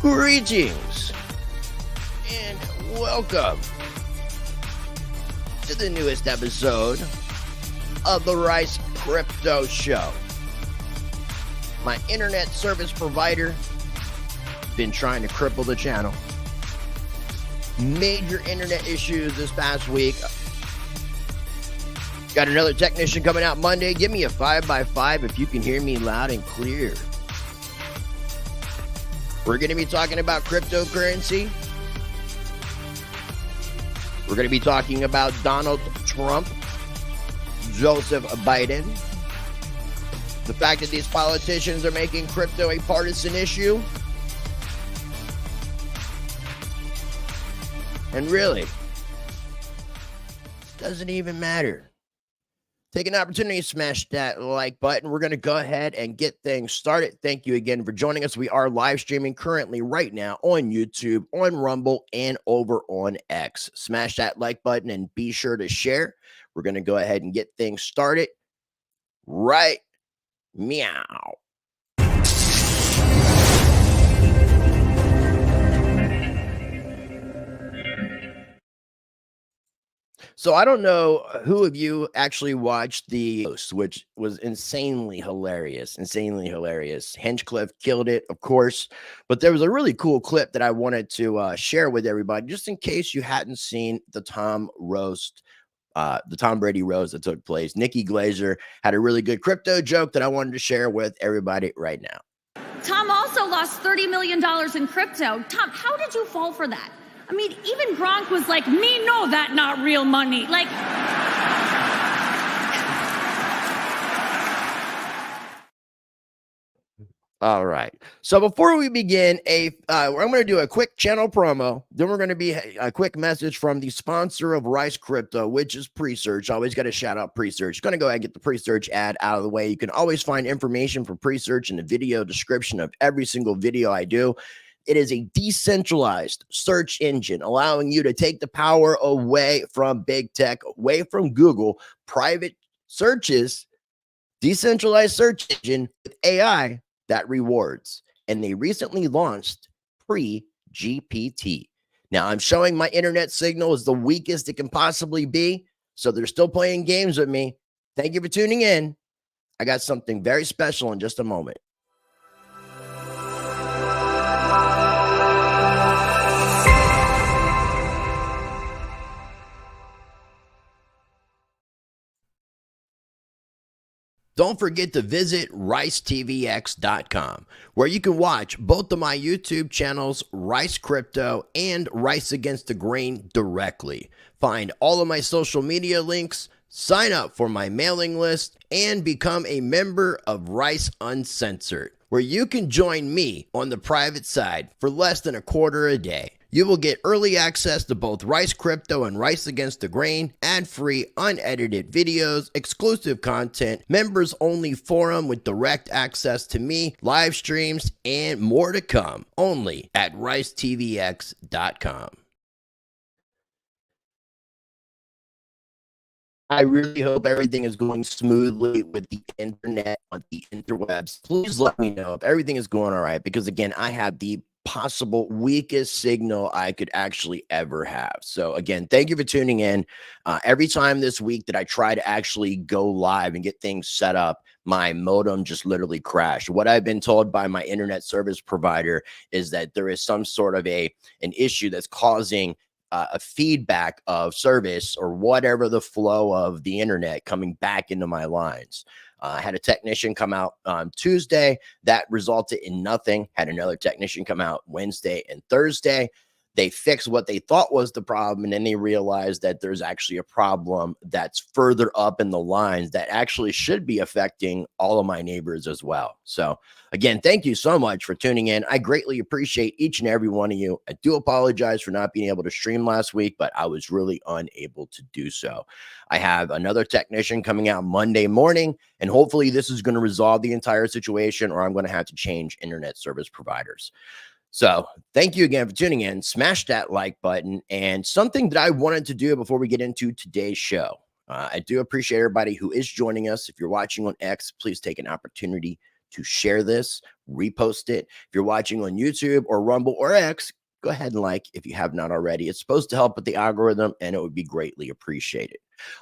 Greetings and welcome to the newest episode of the Rice Crypto Show. My internet service provider been trying to cripple the channel. Major internet issues this past week. Got another technician coming out Monday. Give me a 5x5 if you can hear me loud and clear. We're going to be talking about cryptocurrency. We're going to be talking about Donald Trump, Joseph Biden, the fact that these politicians are making crypto a partisan issue. And really, doesn't even matter. Take an opportunity to smash that like button. We're going to go ahead and get things started. Thank you again for joining us. We are live streaming currently right now on YouTube, on Rumble, and over on X. Smash that like button and be sure to share. We're going to go ahead and get things started right meow. So I don't know who of you actually watched the post, which was insanely hilarious. Hinchcliffe killed it, of course, but there was a really cool clip that I wanted to share with everybody, just in case you hadn't seen the Tom Brady roast that took place. Nikki Glazer had a really good crypto joke that I wanted to share with everybody right now. Tom also lost $30 million in crypto. Tom, how did you fall for that? I mean, even Gronk was like, me know that not real money. Like, all right. So before we begin, I'm going to do a quick channel promo. Then we're going to be a quick message from the sponsor of Rice Crypto, which is Presearch. Always got to shout out Presearch. Going to go ahead and get the Presearch ad out of the way. You can always find information for Presearch in the video description of every single video I do. It is a decentralized search engine, allowing you to take the power away from big tech, away from Google. Private searches, decentralized search engine with AI that rewards. And they recently launched pre-GPT. Now, I'm showing my internet signal is the weakest it can possibly be, so they're still playing games with me. Thank you for tuning in. I got something very special in just a moment. Don't forget to visit ricetvx.com, where you can watch both of my YouTube channels, Rice Crypto and Rice Against the Grain, directly. Find all of my social media links, sign up for my mailing list, and become a member of Rice Uncensored, where you can join me on the private side for less than $0.25 a day. You will get early access to both Rice Crypto and Rice Against the Grain, ad-free, unedited videos, exclusive content, members-only forum with direct access to me, live streams, and more to come, only at ricetvx.com. I really hope everything is going smoothly with the internet on the interwebs. Please let me know if everything is going all right, because again, I have the possible weakest signal I could actually ever have. So again, thank you for tuning in. Every time this week that I try to actually go live and get things set up, my modem just literally crashed. What I've been told by my internet service provider is that there is some sort of an issue that's causing a feedback of service or whatever the flow of the internet coming back into my lines. I had a technician come out on Tuesday. That resulted in nothing. Had another technician come out Wednesday and Thursday. They fixed what they thought was the problem, and then they realized that there's actually a problem that's further up in the lines that actually should be affecting all of my neighbors as well. So again, thank you so much for tuning in. I greatly appreciate each and every one of you. I do apologize for not being able to stream last week, but I was really unable to do so. I have another technician coming out Monday morning, and hopefully this is going to resolve the entire situation, or I'm going to have to change internet service providers. So thank you again for tuning in. Smash that like button. And something that I wanted to do before we get into today's show. I do appreciate everybody who is joining us. If you're watching on X, please take an opportunity to share this, repost it. If you're watching on YouTube or Rumble or X, go ahead and like if you have not already. It's supposed to help with the algorithm, and it would be greatly appreciated.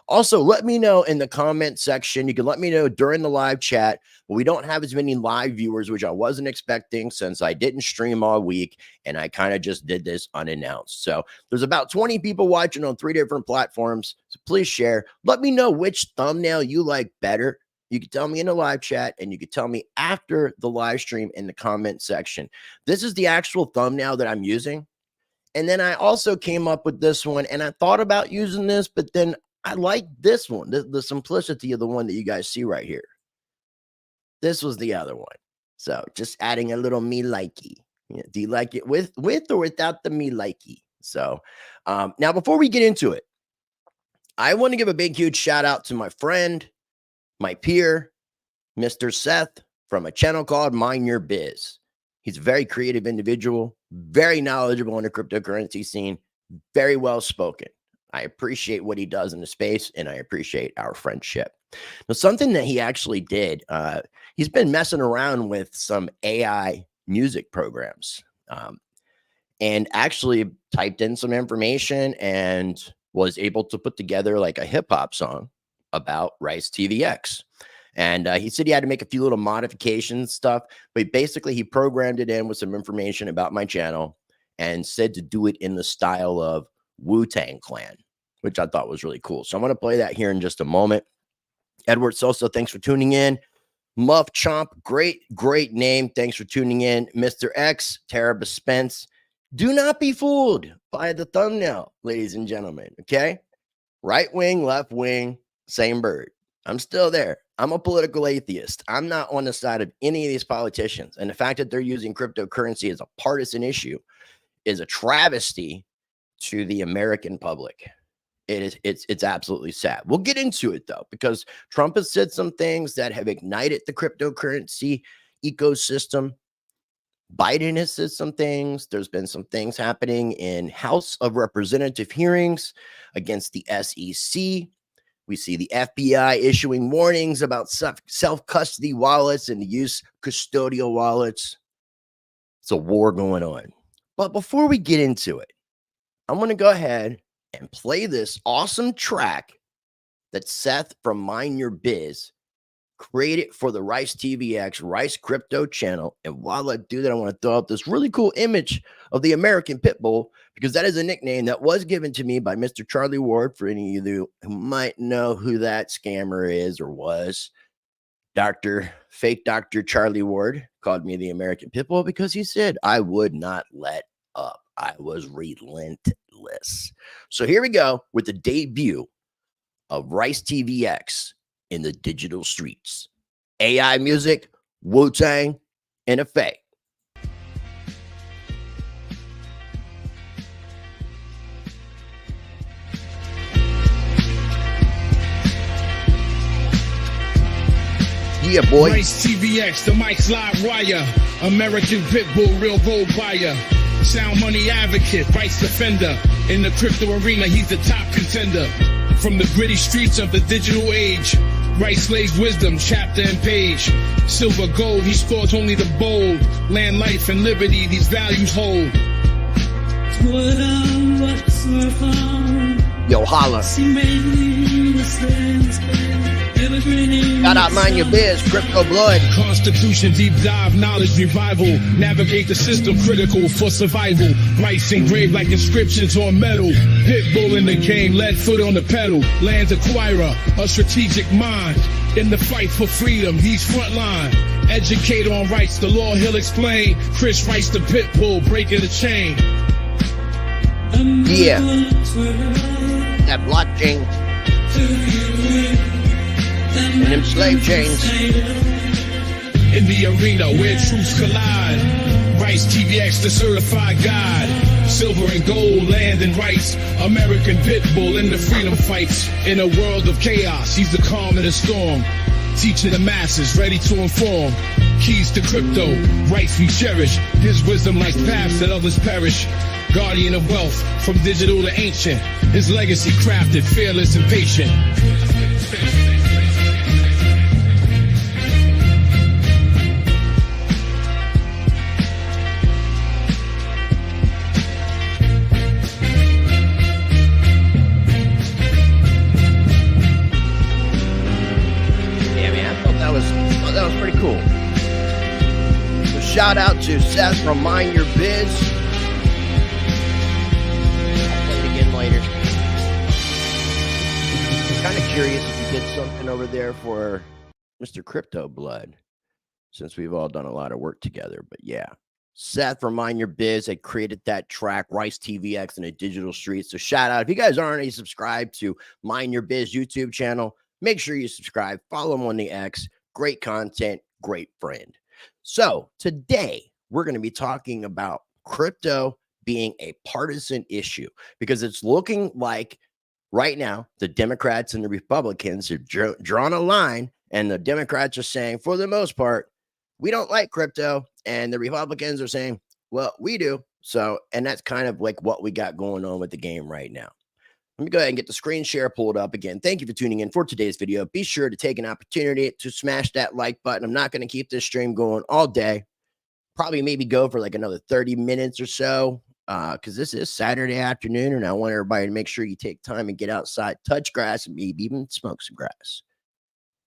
Also, let me know in the comment section. You can let me know during the live chat. But we don't have as many live viewers, which I wasn't expecting since I didn't stream all week, and I kind of just did this unannounced. So there's about 20 people watching on 3 different platforms. So please share. Let me know which thumbnail you like better. You can tell me in the live chat, and you can tell me after the live stream in the comment section. This is the actual thumbnail that I'm using. And then I also came up with this one, and I thought about using this, but then I like this one, the simplicity of the one that you guys see right here. This was the other one. So just adding a little me likey. Yeah, do you like it with or without the me likey? So now before we get into it, I want to give a big, huge shout out to my friend, my peer, Mr. Seth from a channel called Mind Your Biz. He's a very creative individual, very knowledgeable in the cryptocurrency scene, very well spoken. I appreciate what he does in the space, and I appreciate our friendship. Now, something that he actually did, he's been messing around with some AI music programs and actually typed in some information and was able to put together like a hip hop song about Rice TVX. And he said he had to make a few little modifications stuff, but basically he programmed it in with some information about my channel and said to do it in the style of Wu-Tang Clan, which I thought was really cool. So I'm going to play that here in just a moment. Edward Sosa, thanks for tuning in. Muff Chomp, great name. Thanks for tuning in. Mr. X, Tara Spence. Do not be fooled by the thumbnail, ladies and gentlemen, okay? Right wing, left wing, same bird. I'm still there. I'm a political atheist. I'm not on the side of any of these politicians. And the fact that they're using cryptocurrency as a partisan issue is a travesty to the American public. It's absolutely sad. We'll get into it though, because Trump has said some things that have ignited the cryptocurrency ecosystem. Biden has said some things. There's been some things happening in House of Representative hearings against the SEC. We see the FBI issuing warnings about self-custody wallets and the use of custodial wallets. It's a war going on. But before we get into it, I'm going to go ahead and play this awesome track that Seth from Mind Your Biz created for the Rice TVX Rice Crypto channel. And while I do that, I want to throw up this really cool image of the American Pitbull, because that is a nickname that was given to me by Mr. Charlie Ward. For any of you who might know who that scammer is or was, fake Dr. Charlie Ward called me the American Pitbull because he said I would not let up. I was relentless. So here we go with the debut of Rice TVX in the digital streets. AI music, Wu-Tang, and effect. Yeah, boy. Rice TVX, the mic's live wire. American Pitbull, real gold buyer. Sound money advocate, rights defender. In the crypto arena, he's the top contender. From the gritty streets of the digital age, Rice slays wisdom, chapter and page. Silver, gold, he sports only the bold. Land, life, and liberty, these values hold. Yo, holla. Shout out Mind Your Biz, Crypto Blood. Constitution, deep dive, knowledge revival. Navigate the system, critical for survival. Rice engraved like inscriptions on metal. Pitbull in the game, lead foot on the pedal. Land acquirer, a strategic mind. In the fight for freedom, he's frontline. Educator on rights, the law he'll explain. Chris Rice, the Pitbull, breaking the chain. Yeah. That blockchain. And them slave chains. In the arena where truths collide, Rice TVX, the certified guide. Silver and gold, land and rights. American Pitbull in the freedom fights. In a world of chaos, he's the calm in the storm. Teaching the masses, ready to inform. Keys to crypto, rights we cherish. His wisdom like paths that others perish. Guardian of wealth, from digital to ancient. His legacy crafted, fearless and patient. thought that was pretty cool. So shout out to Seth from Mind Your Biz. I'll play it again later. Kind of curious if you did something over there for Mr. Crypto Blood, since we've all done a lot of work together. But yeah, Seth from Mind Your Biz, they created that track, Rice TVX in a digital street. So shout out. If you guys aren't already subscribed to Mind Your Biz YouTube channel, make sure you subscribe, follow him on the X. Great content, great friend. So today we're going to be talking about crypto being a partisan issue, because it's looking like right now the Democrats and the Republicans have drawn a line, and the Democrats are saying, for the most part, we don't like crypto, and the Republicans are saying, well, we do. So, and that's kind of like what we got going on with the game right now. Let me go ahead and get the screen share pulled up again. Thank you for tuning in for today's video. Be sure to take an opportunity to smash that like button. I'm not going to keep this stream going all day. Probably maybe go for like another 30 minutes or so, because this is Saturday afternoon, and I want everybody to make sure you take time and get outside, touch grass, and maybe even smoke some grass.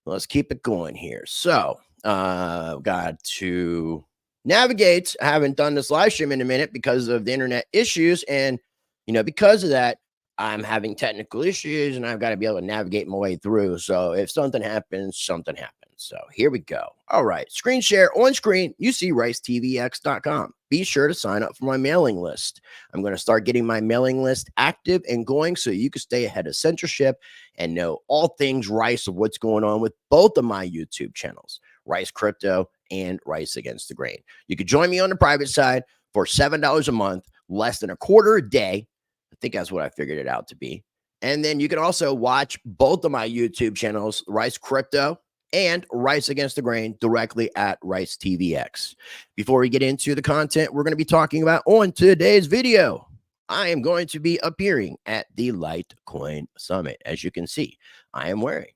Let's keep it going here. So, got to navigate. I haven't done this live stream in a minute because of the internet issues, and because of that, I'm having technical issues, and I've got to be able to navigate my way through. So if something happens, something happens. So here we go. All right. Screen share on screen. You see ricetvx.com. Be sure to sign up for my mailing list. I'm going to start getting my mailing list active and going so you can stay ahead of censorship and know all things Rice of what's going on with both of my YouTube channels, Rice Crypto and Rice Against the Grain. You can join me on the private side for $7 a month, less than a quarter a day. I think that's what I figured it out to be. And then you can also watch both of my YouTube channels, Rice Crypto and Rice Against the Grain, directly at Rice TVX. Before we get into the content we're going to be talking about on today's video, I am going to be appearing at the Litecoin Summit. As you can see, I am wearing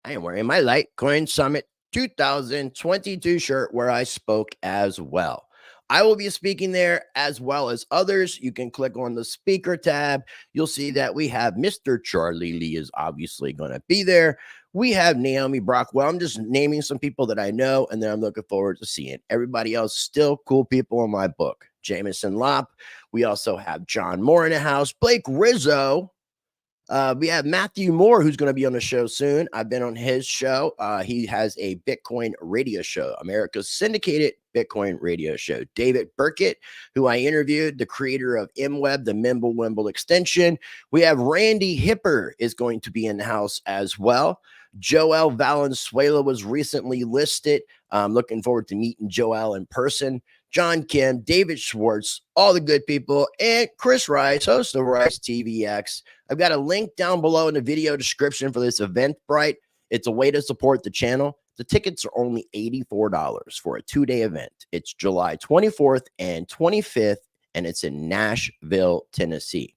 my Litecoin Summit 2022 shirt where I spoke as well. I will be speaking there as well as others. You can click on the speaker tab. You'll see that we have Mr. Charlie Lee is obviously going to be there. We have Naomi Brockwell. I'm just naming some people that I know, and then I'm looking forward to seeing everybody else. Still cool people in my book. Jameson Lopp. We also have John Moore in the house. Blake Rizzo. We have Matthew Moore, who's going to be on the show soon. I've been on his show. He has a Bitcoin radio show, America's syndicated Bitcoin radio show. David Burkett, who I interviewed, the creator of MWeb, the Mimblewimble extension. We have Randy Hipper is going to be in the house as well. Joel Valenzuela was recently listed. I'm looking forward to meeting Joel in person. John Kim, David Schwartz, all the good people, and Chris Rice, host of Rice TVX. I've got a link down below in the video description for this Eventbrite. It's a way to support the channel. The tickets are only $84 for a 2-day event. It's July 24th and 25th, and it's in Nashville, Tennessee.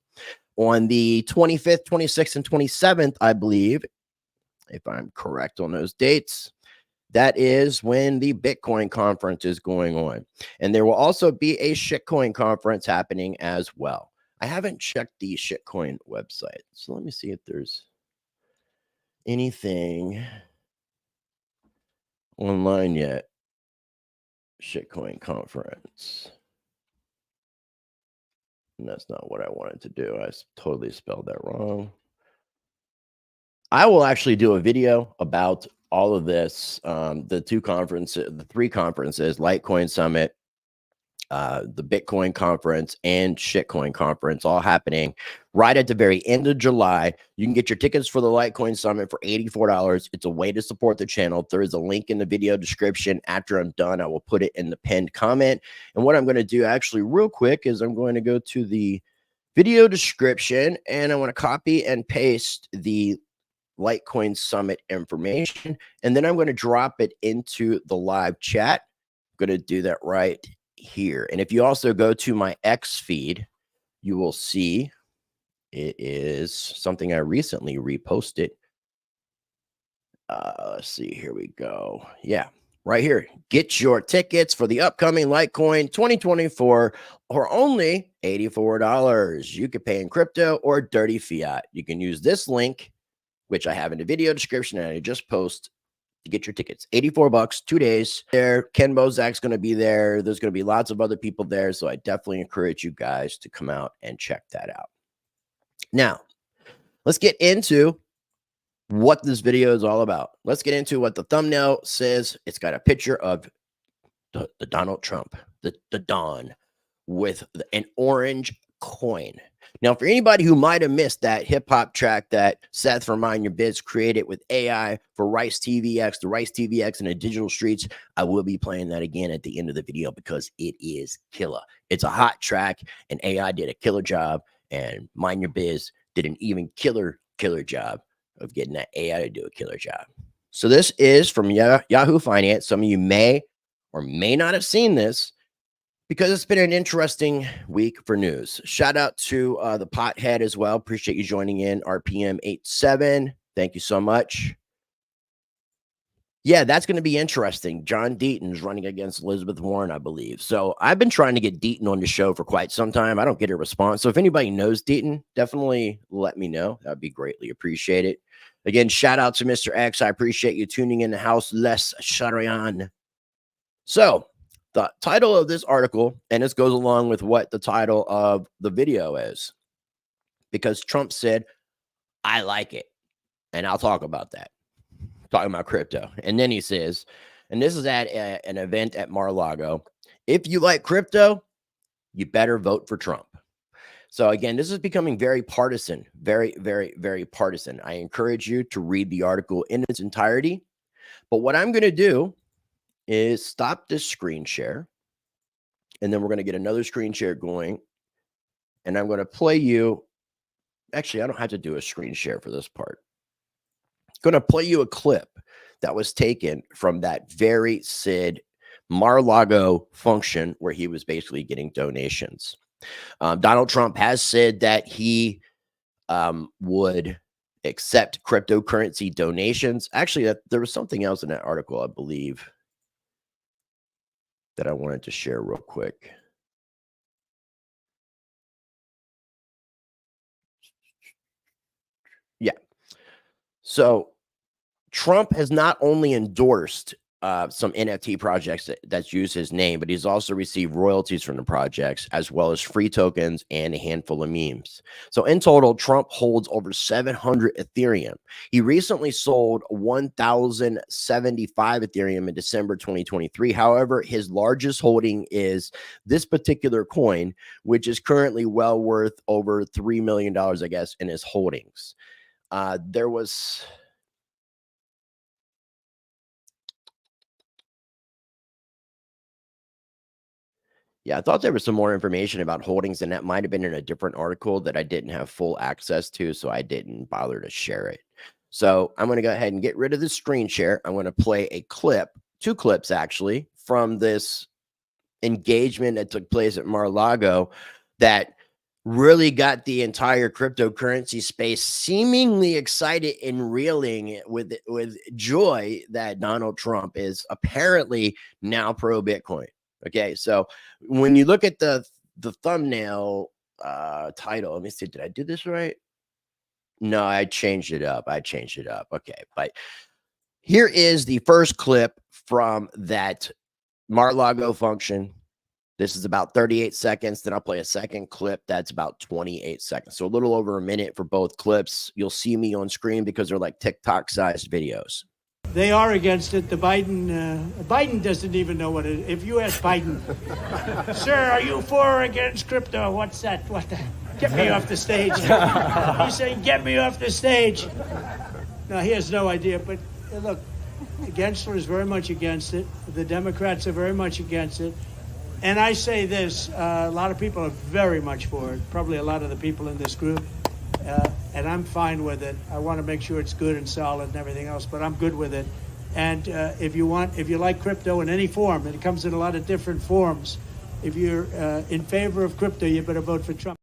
On the 25th, 26th, and 27th, I believe, if I'm correct on those dates, that is when the Bitcoin conference is going on. And there will also be a shitcoin conference happening as well. I haven't checked the shitcoin website, so let me see if there's anything online yet. Shitcoin conference. And that's not what I wanted to do. I totally spelled that wrong. I will actually do a video about all of this, the three conferences, Litecoin Summit, the Bitcoin conference, and Shitcoin conference, all happening right at the very end of July. You can get your tickets for the Litecoin Summit for $84. It's a way to support the channel. There is a link in the video description. After I'm done, I will put it in the pinned comment. And what I'm going to do actually real quick is I'm going to go to the video description, and I want to copy and paste the Litecoin Summit information, and then I'm going to drop it into the live chat. I'm going to do that right here. And if you also go to my X feed, you will see it is something I recently reposted. Let's see, here we go. Yeah, right here. Get your tickets for the upcoming Litecoin 2024 for only $84. You can pay in crypto or dirty fiat. You can use this link, which I have in the video description, and I just post to get your tickets. $84, 2 days there. Ken Bozak's going to be there. There's going to be lots of other people there. So I definitely encourage you guys to come out and check that out. Now, let's get into what this video is all about. Let's get into what the thumbnail says. It's got a picture of the Donald Trump, the Don, with an orange coin. Now, for anybody who might have missed that hip-hop track that Seth from Mind Your Biz created with AI for Rice TVX, the Rice TVX and the digital streets, I will be playing that again at the end of the video because it is killer. It's a hot track, and AI did a killer job, and Mind Your Biz did an even killer job of getting that AI to do a killer job. So this is from Yahoo Finance. Some of you may or may not have seen this because it's been an interesting week for news. Shout out to the Pothead as well. Appreciate you joining in. RPM 87. Thank you so much. Yeah, that's going to be interesting. John Deaton's running against Elizabeth Warren, I believe. So I've been trying to get Deaton on the show for quite some time. I don't get a response. So if anybody knows Deaton, definitely let me know. That would be greatly appreciated. Again, shout out to Mr. X. I appreciate you tuning in the house. Les Sharian. So the title of this article, and this goes along with what the title of the video is, because Trump said, I like it. And I'll talk about that. Talking about crypto. And then he says, and this is at an event at Mar-a-Lago, if you like crypto, you better vote for Trump. So again, this is becoming very partisan, very partisan. I encourage you to read the article in its entirety. But what I'm going to do is stop this screen share. And then we're going to get another screen share going. And I'm going to play you. Actually, I don't have to do a screen share for this part. I'm going to play you a clip that was taken from that very Sid Mar-a-Lago function where he was basically getting donations. Donald Trump has said that he would accept cryptocurrency donations. Actually, there was something else in that article, I believe, that I wanted to share real quick. Yeah. So Trump has not only endorsed some NFT projects that use his name, but he's also received royalties from the projects, as well as free tokens and a handful of memes. So in total, Trump holds over 700 Ethereum. He recently sold 1,075 Ethereum in December 2023. However, his largest holding is this particular coin, which is currently well worth over $3 million, I guess, in his holdings. There was... Yeah, I thought there was some more information about holdings, and that might have been in a different article that I didn't have full access to, so I didn't bother to share it. So I'm going to go ahead and get rid of the screen share. I'm going to play a clip, 2 clips actually, from this engagement that took place at Mar-a-Lago that really got the entire cryptocurrency space seemingly excited and reeling with joy that Donald Trump is apparently now pro Bitcoin. Okay, so when you look at the thumbnail title, let me see, did I do this right? No, I changed it up. Okay, but here is the first clip from that Mar-a-Lago function. This is about 38 seconds. Then I'll play a second clip that's about 28 seconds. So a little over a minute for both clips. You'll see me on screen because they're like TikTok-sized videos. They are against it. The Biden doesn't even know what it is. If you ask Biden, sir, are you for or against crypto? What's that? What the? Get me off the stage. He's saying, get me off the stage. No, he has no idea. But look, Gensler is very much against it. The Democrats are very much against it. And I say this, a lot of people are very much for it. Probably a lot of the people in this group. And I'm fine with it. I want to make sure it's good and solid and everything else, but I'm good with it. And if you like crypto in any form, and it comes in a lot of different forms, if you're in favor of crypto, you better vote for Trump.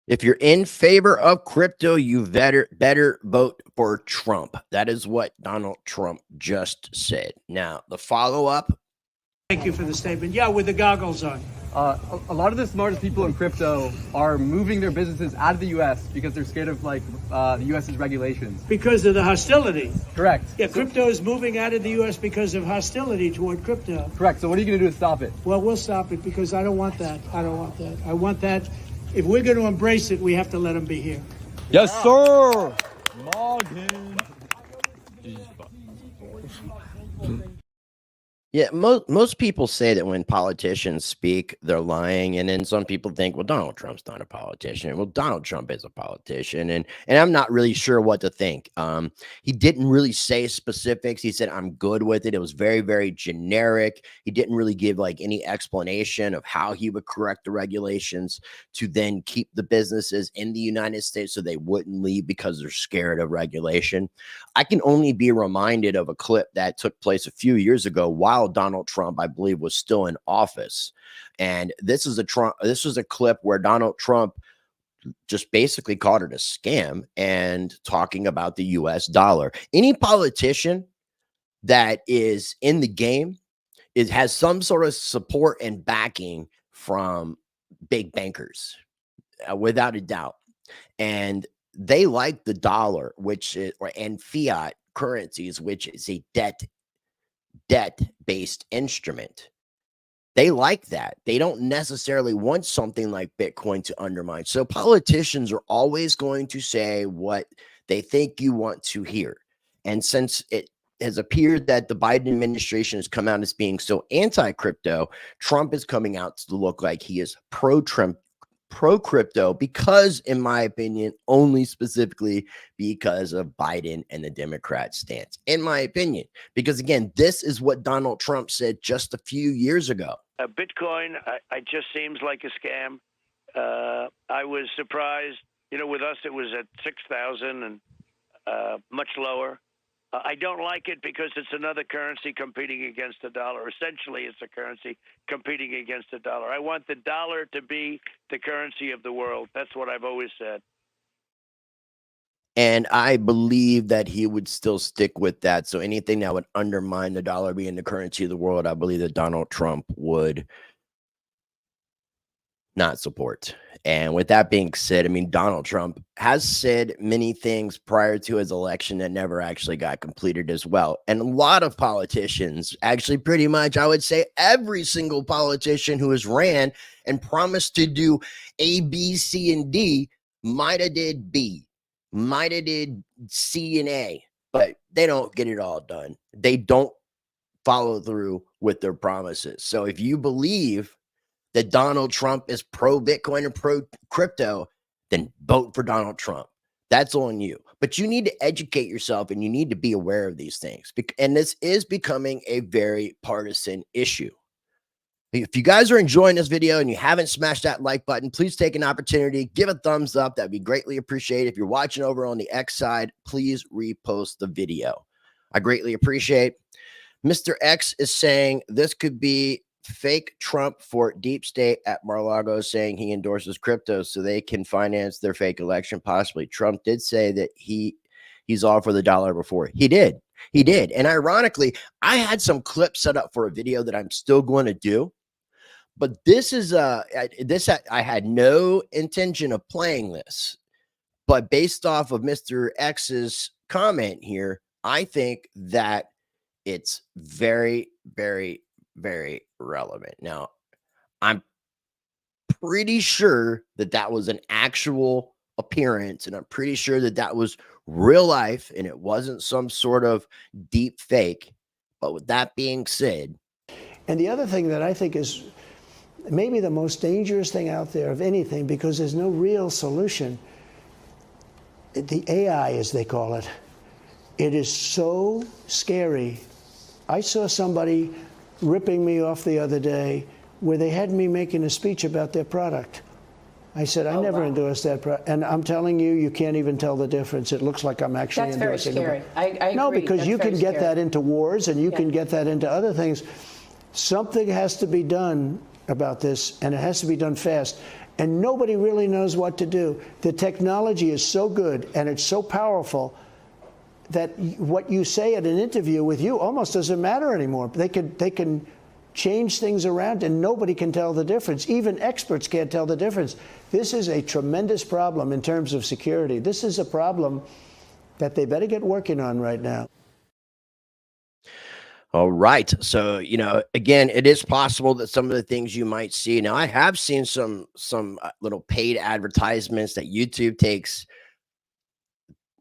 If you're in favor of crypto, you better vote for Trump. That is what Donald Trump just said. Now, the follow-up. Thank you for the statement. Yeah, with the goggles on. A lot of the smartest people in crypto are moving their businesses out of the U.S. because they're scared of the U.S.'s regulations. Because of the hostility. Correct. Yeah, crypto is moving out of the U.S. because of hostility toward crypto. Correct. So what are you going to do to stop it? Well, we'll stop it because I don't want that. I don't want that. I want that. If we're going to embrace it, we have to let them be here. Yes, sir. Yeah, most people say that when politicians speak, they're lying, and then some people think, well, Donald Trump's not a politician. Well, Donald Trump is a politician, and I'm not really sure what to think. He didn't really say specifics. He said, I'm good with it. It was very, very generic. He didn't really give like any explanation of how he would correct the regulations to then keep the businesses in the United States so they wouldn't leave because they're scared of regulation. I can only be reminded of a clip that took place a few years ago while Donald Trump, I believe, was still in office. And this is a clip where Donald Trump just basically called it a scam and talking about the US dollar. Any politician that is in the game has some sort of support and backing from big bankers, without a doubt. And they like the dollar, and fiat currencies, which is a debt-based instrument. They like that. They don't necessarily want something like Bitcoin to undermine. So politicians are always going to say what they think you want to hear. And since it has appeared that the Biden administration has come out as being so anti-crypto, Trump is coming out to look like he is pro-crypto because, in my opinion, only specifically because of Biden and the Democrat stance, in my opinion. Because, again, this is what Donald Trump said just a few years ago. Bitcoin, it just seems like a scam. I was surprised. With us, it was at 6,000 and much lower. I don't like it because it's another currency competing against the dollar. Essentially, it's a currency competing against the dollar. I want the dollar to be the currency of the world. That's what I've always said. And I believe that he would still stick with that. So anything that would undermine the dollar being the currency of the world, I believe that Donald Trump would not support. And with that being said, I mean, Donald Trump has said many things prior to his election that never actually got completed as well. And a lot of politicians, actually pretty much, I would say every single politician who has ran and promised to do A, B, C, and D might have did B, might have did C and A, but they don't get it all done. They don't follow through with their promises. So if you believe that Donald Trump is pro-Bitcoin and pro-crypto, then vote for Donald Trump. That's on you. But you need to educate yourself and you need to be aware of these things. And this is becoming a very partisan issue. If you guys are enjoying this video and you haven't smashed that like button, please take an opportunity, give a thumbs up. That'd be greatly appreciated. If you're watching over on the X side, please repost the video. I greatly appreciate. Mr. X is saying this could be fake Trump for deep state at Mar-a-Lago, saying he endorses crypto so they can finance their fake election. Possibly. Trump did say that he's all for the dollar before. He did. And ironically, I had some clips set up for a video that I'm still going to do. But this is I had no intention of playing this. But based off of Mr. X's comment here, I think that it's very, very, very relevant. Now, I'm pretty sure that that was an actual appearance, and I'm pretty sure that that was real life, and it wasn't some sort of deep fake. But with that being said, and the other thing that I think is maybe the most dangerous thing out there of anything, because there's no real solution, the AI, as they call it, it is so scary. I saw somebody ripping me off the other day where they had me making a speech about their product. I said, I never endorsed that product. And I'm telling you, you can't even tell the difference. It looks like I'm actually endorsing it. That's very scary. I no, agree. because That's you can get scary. that into wars and you can get that into other things. Something has to be done about this, and it has to be done fast. And nobody really knows what to do. The technology is so good and it's so powerful that what you say at an interview with you almost doesn't matter anymore. They can change things around, and nobody can tell the difference. Even experts can't tell the difference. This is a tremendous problem in terms of security. This is a problem that they better get working on right now. All right. So, you know, again, it is possible that some of the things you might see. Now, I have seen some little paid advertisements that YouTube takes.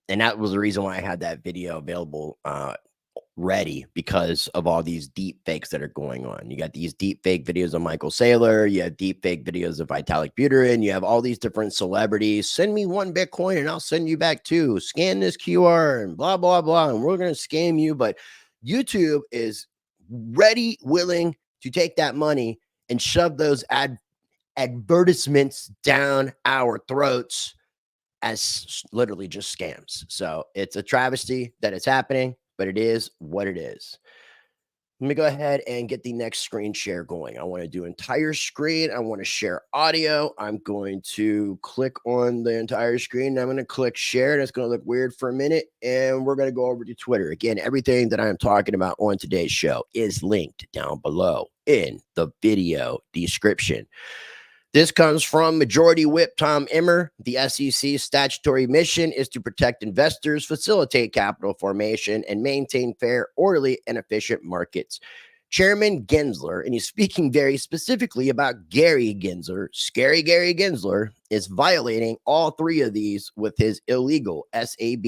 And that was the reason why I had that video available ready, because of all these deep fakes that are going on. You got these deep fake videos of Michael Saylor. You have deep fake videos of Vitalik Buterin. You have all these different celebrities. Send me 1 Bitcoin and I'll send you back 2. Scan this QR and blah, blah, blah. And we're going to scam you. But YouTube is ready, willing to take that money and shove those advertisements down our throats as literally just scams. So it's a travesty that it's happening, but it is what it is. Let me go ahead and get the next screen share going. I want to do entire screen. I want to share audio. I'm going to click on the entire screen. I'm going to click share. And it's going to look weird for a minute. And we're going to go over to Twitter. Again, everything that I'm talking about on today's show is linked down below in the video description. This comes from Majority Whip Tom Emmer. The SEC's statutory mission is to protect investors, facilitate capital formation, and maintain fair, orderly, and efficient markets. Chairman Gensler, and he's speaking very specifically about Gary Gensler, Scary Gary Gensler, is violating all 3 of these with his illegal SAB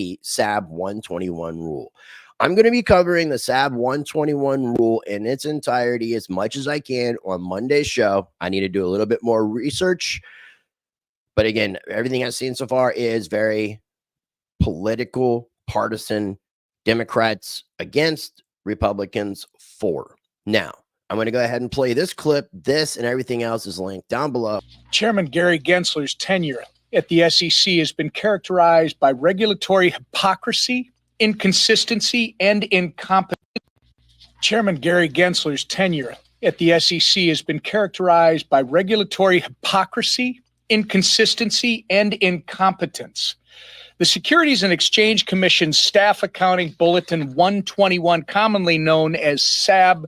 121 rule. I'm going to be covering the SAB 121 rule in its entirety as much as I can on Monday's show. I need to do a little bit more research. But again, everything I've seen so far is very political, partisan, Democrats against, Republicans for. Now, I'm going to go ahead and play this clip. This and everything else is linked down below. Chairman Gary Gensler's tenure at the SEC has been characterized by regulatory hypocrisy, inconsistency, and incompetence. Chairman Gary Gensler's tenure at the SEC has been characterized by regulatory hypocrisy, inconsistency, and incompetence. The Securities and Exchange Commission's Staff Accounting Bulletin 121, commonly known as SAB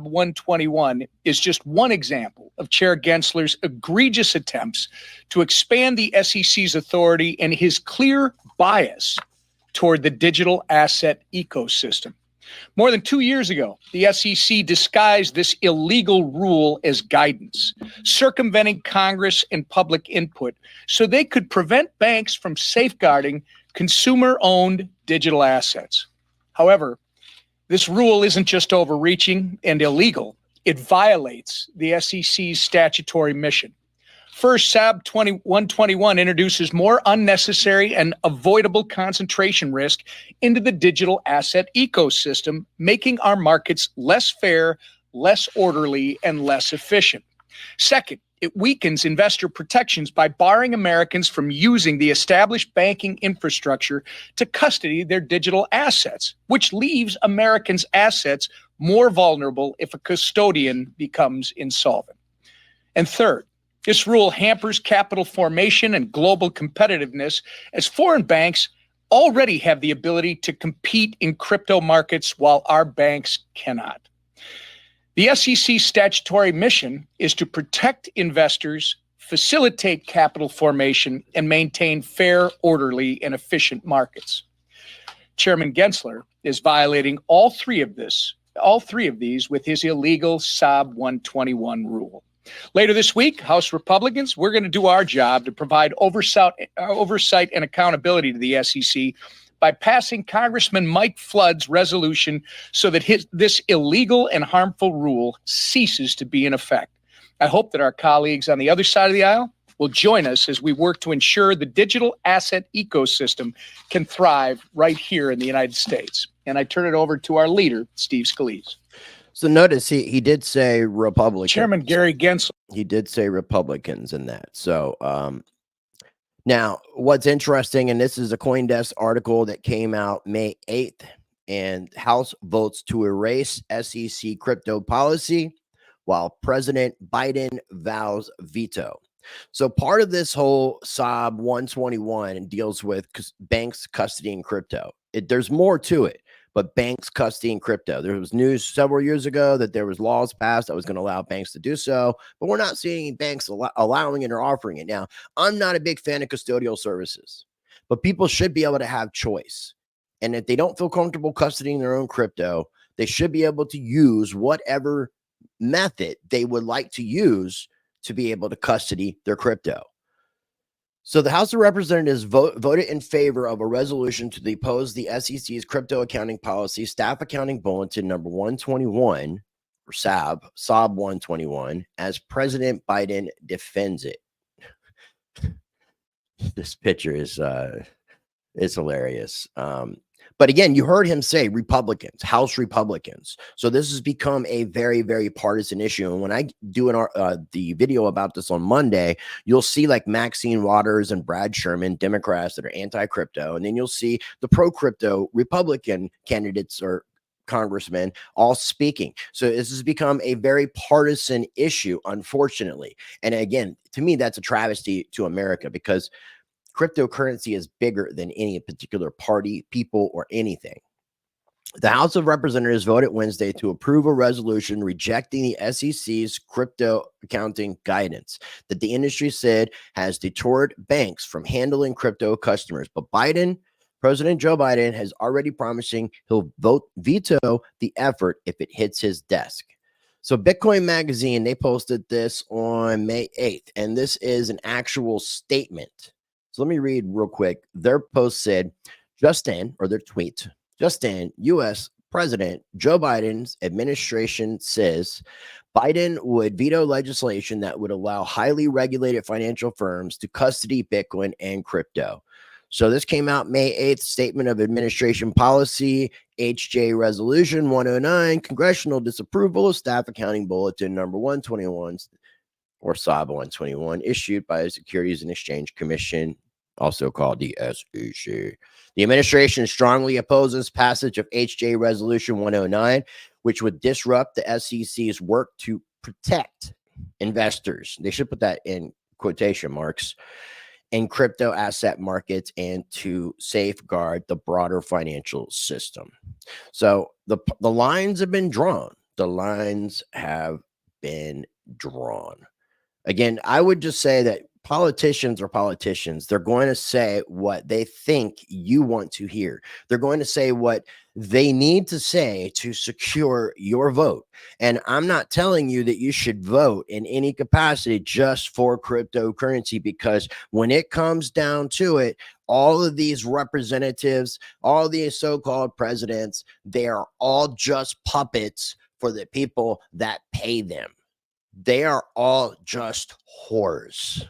121, is just one example of Chair Gensler's egregious attempts to expand the SEC's authority and his clear bias toward the digital asset ecosystem. More than 2 years ago, the SEC disguised this illegal rule as guidance, circumventing Congress and public input so they could prevent banks from safeguarding consumer-owned digital assets. However, this rule isn't just overreaching and illegal. It violates the SEC's statutory mission. First, SAB 121 introduces more unnecessary and avoidable concentration risk into the digital asset ecosystem, making our markets less fair, less orderly, and less efficient. Second, it weakens investor protections by barring Americans from using the established banking infrastructure to custody their digital assets, which leaves Americans' assets more vulnerable if a custodian becomes insolvent. And third, this rule hampers capital formation and global competitiveness, as foreign banks already have the ability to compete in crypto markets while our banks cannot. The SEC's statutory mission is to protect investors, facilitate capital formation, and maintain fair, orderly, and efficient markets. Chairman Gensler is violating all three of these with his illegal SAB 121 rule. Later this week, House Republicans, we're going to do our job to provide oversight and accountability to the SEC by passing Congressman Mike Flood's resolution so that this illegal and harmful rule ceases to be in effect. I hope that our colleagues on the other side of the aisle will join us as we work to ensure the digital asset ecosystem can thrive right here in the United States. And I turn it over to our leader, Steve Scalise. So notice he did say Republicans. Chairman Gary Gensler. He did say Republicans in that. So now what's interesting, and this is a CoinDesk article that came out May 8th, and House votes to erase SEC crypto policy while President Biden vows veto. So part of this whole SAB 121 deals with banks custodying crypto. There's more to it. but banks custodying crypto. There was news several years ago that there was laws passed that was going to allow banks to do so, but we're not seeing banks allowing it or offering it. Now, I'm not a big fan of custodial services, but people should be able to have choice. And if they don't feel comfortable custodying their own crypto, they should be able to use whatever method they would like to use to be able to custody their crypto. So the House of Representatives voted in favor of a resolution to oppose the SEC's crypto accounting policy, Staff Accounting Bulletin No. 121, or SAB 121, as President Biden defends it. This picture is hilarious. But again, you heard him say Republicans, House Republicans. So this has become a very, very partisan issue. And when I do the video about this on Monday, you'll see like Maxine Waters and Brad Sherman, Democrats that are anti-crypto. And then you'll see the pro-crypto Republican candidates or congressmen all speaking. So this has become a very partisan issue, unfortunately. And again, to me, that's a travesty to America, because cryptocurrency is bigger than any particular party, people, or anything. The House of Representatives voted Wednesday to approve a resolution rejecting the SEC's crypto accounting guidance that the industry said has deterred banks from handling crypto customers. But President Joe Biden has already promising he'll veto the effort if it hits his desk. So Bitcoin Magazine, they posted this on May 8th, and this is an actual statement. So let me read real quick. Their post said, their tweet, U.S. President Joe Biden's administration says Biden would veto legislation that would allow highly regulated financial firms to custody Bitcoin and crypto. So this came out May 8th, Statement of Administration Policy, HJ Resolution 109, Congressional Disapproval of Staff Accounting Bulletin No. 121, or SAB 121, issued by the Securities and Exchange Commission, also called the SEC. The administration strongly opposes passage of HJ Resolution 109, which would disrupt the SEC's work to protect investors. They should put that in quotation marks, in crypto asset markets, and to safeguard the broader financial system. So the lines have been drawn. The lines have been drawn. Again, I would just say that politicians are politicians. They're going to say what they think you want to hear. They're going to say what they need to say to secure your vote. And I'm not telling you that you should vote in any capacity just for cryptocurrency, because when it comes down to it, all of these representatives, all these so-called presidents, they are all just puppets for the people that pay them. They are all just whores.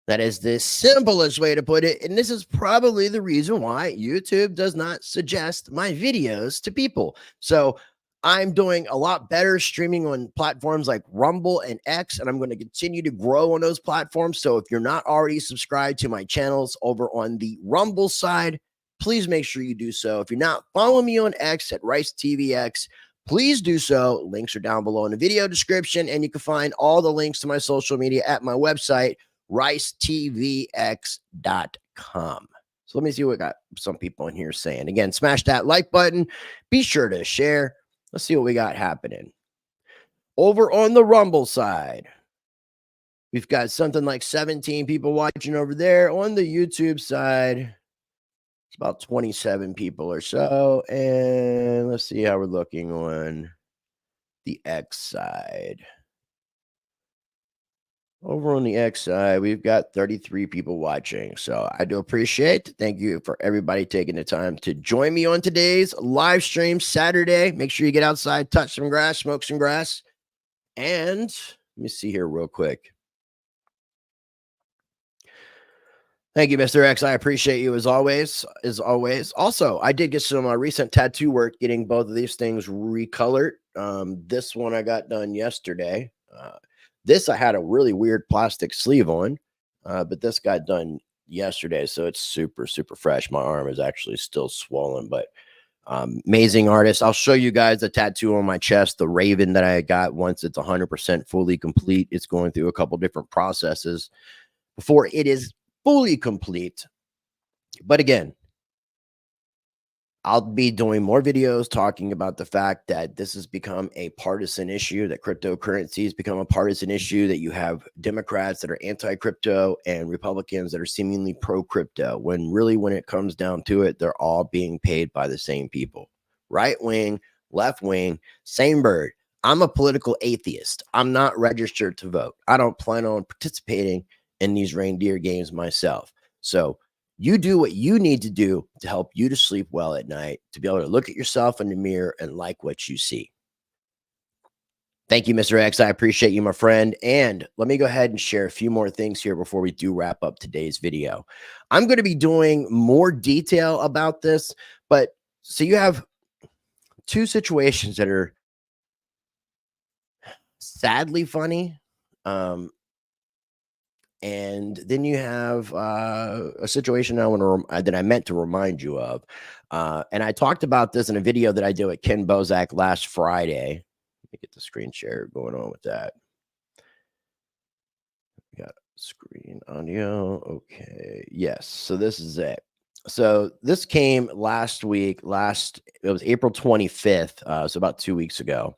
That is the simplest way to put it. And this is probably the reason why YouTube does not suggest my videos to people. So I'm doing a lot better streaming on platforms like Rumble and X, and I'm going to continue to grow on those platforms. So if you're not already subscribed to my channels over on the Rumble side, please make sure you do so. If you're not following me on X at RiceTVX, please do so. Links are down below in the video description, and you can find all the links to my social media at my website, ricetvx.com. So let me see what got some people in here saying. Again, smash that like button. Be sure to share. Let's see what we got happening. Over on the Rumble side, we've got something like 17 people watching over there. On the YouTube side, it's about 27 people or so. And let's see how we're looking on the X side. Over on the X side, we've got 33 people watching. So I do appreciate it. Thank you for everybody taking the time to join me on today's live stream Saturday. Make sure you get outside, touch some grass, smoke some grass. And let me see here real quick. Thank you, Mr. X. I appreciate you as always. Also, I did get some recent tattoo work, getting both of these things recolored. This one I got done yesterday. This I had a really weird plastic sleeve on, but this got done yesterday, so it's super, super fresh. My arm is actually still swollen, but amazing artist. I'll show you guys the tattoo on my chest, the raven that I got. Once it's 100% fully complete, it's going through a couple different processes before it is fully complete. But again, I'll be doing more videos talking about the fact that this has become a partisan issue, that cryptocurrency has become a partisan issue, that you have Democrats that are anti-crypto and Republicans that are seemingly pro-crypto, when really, when it comes down to it, they're all being paid by the same people. Right wing, left wing, same bird. I'm a political atheist. I'm not registered to vote. I don't plan on participating in these reindeer games myself. So you do what you need to do to help you to sleep well at night, to be able to look at yourself in the mirror and like what you see. Thank you, Mr. X. I appreciate you, my friend. And let me go ahead and share a few more things here before we do wrap up today's video. I'm going to be doing more detail about this, but so you have two situations that are sadly funny. And then you have a situation that I meant to remind you of. And I talked about this in a video that I did with Ken Bozak last Friday. Let me get the screen share going on with that. We got screen audio. Okay. Yes. So this is it. So this came last week. It was April 25th. So about 2 weeks ago.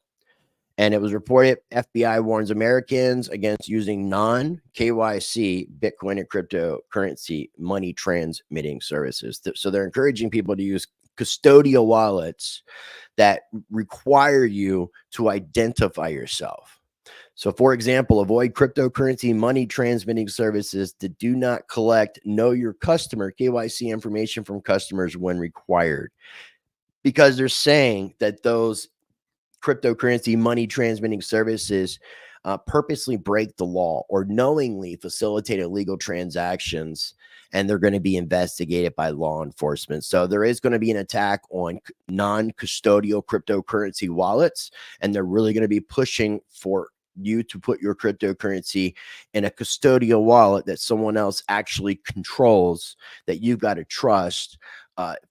And it was reported FBI warns Americans against using non-KYC Bitcoin and cryptocurrency money transmitting services. So they're encouraging people to use custodial wallets that require you to identify yourself. So, for example, avoid cryptocurrency money transmitting services that do not collect know your customer KYC information from customers when required, because they're saying that those cryptocurrency money transmitting services purposely break the law or knowingly facilitate illegal transactions, and they're going to be investigated by law enforcement. So there is going to be an attack on non-custodial cryptocurrency wallets, and they're really going to be pushing for you to put your cryptocurrency in a custodial wallet that someone else actually controls, that you've got to trust,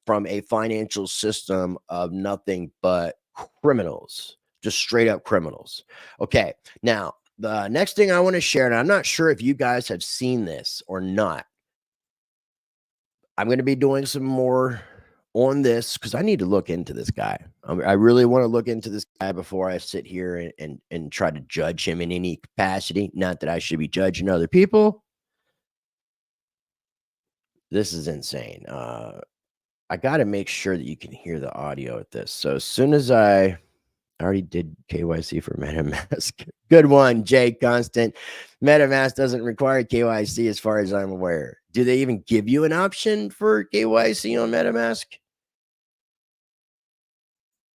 from a financial system of nothing but criminals, just straight up criminals. Okay, now the next thing I want to share, and I'm not sure if you guys have seen this or not. I'm going to be doing some more on this because I need to look into this guy. I really want to look into this guy before I sit here and try to judge him in any capacity. Not that I should be judging other people. This is insane. I got to make sure that you can hear the audio at this. So as soon as I already did KYC for MetaMask. Good one, Jay Constant. MetaMask doesn't require KYC as far as I'm aware. Do they even give you an option for KYC on MetaMask?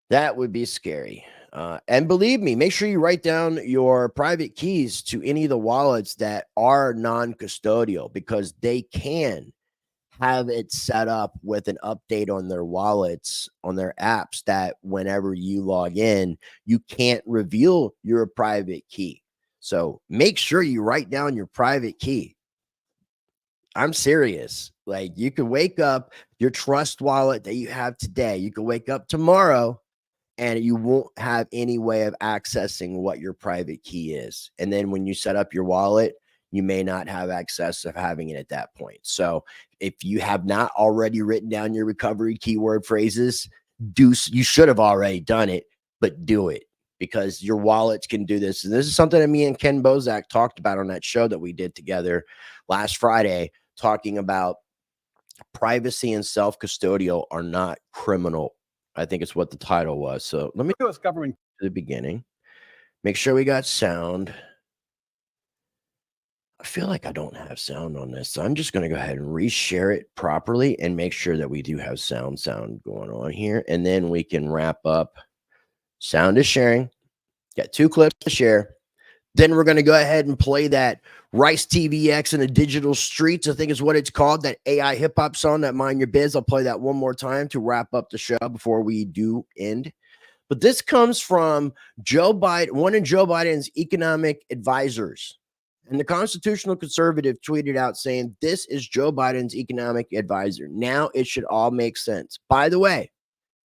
That would be scary. And believe me, make sure you write down your private keys to any of the wallets that are non-custodial, because they can have it set up with an update on their wallets, on their apps, that whenever you log in, you can't reveal your private key. So make sure you write down your private key. I'm serious. Like, you could wake up your trust wallet that you have today. You could wake up tomorrow and you won't have any way of accessing what your private key is. And then when you set up your wallet, you may not have access of having it at that point. So if you have not already written down your recovery keyword phrases, you should have already done it, but do it, because your wallets can do this. And this is something that me and Ken Bozak talked about on that show that we did together last Friday, talking about privacy and self-custodial are not criminal. I think it's what the title was. So let me go to the beginning. Make sure we got sound. I feel like I don't have sound on this, so I'm just going to go ahead and reshare it properly and make sure that we do have sound going on here, and then we can wrap up. Sound is sharing. Got 2 clips to share. Then we're going to go ahead and play that Rice TVX in the Digital Streets, I think is what it's called, that AI hip-hop song, that Mind Your Biz. I'll play that one more time to wrap up the show before we do end. But this comes from Joe Biden, one of Joe Biden's economic advisors. And the constitutional conservative tweeted out saying, this is Joe Biden's economic advisor. Now it should all make sense. By the way,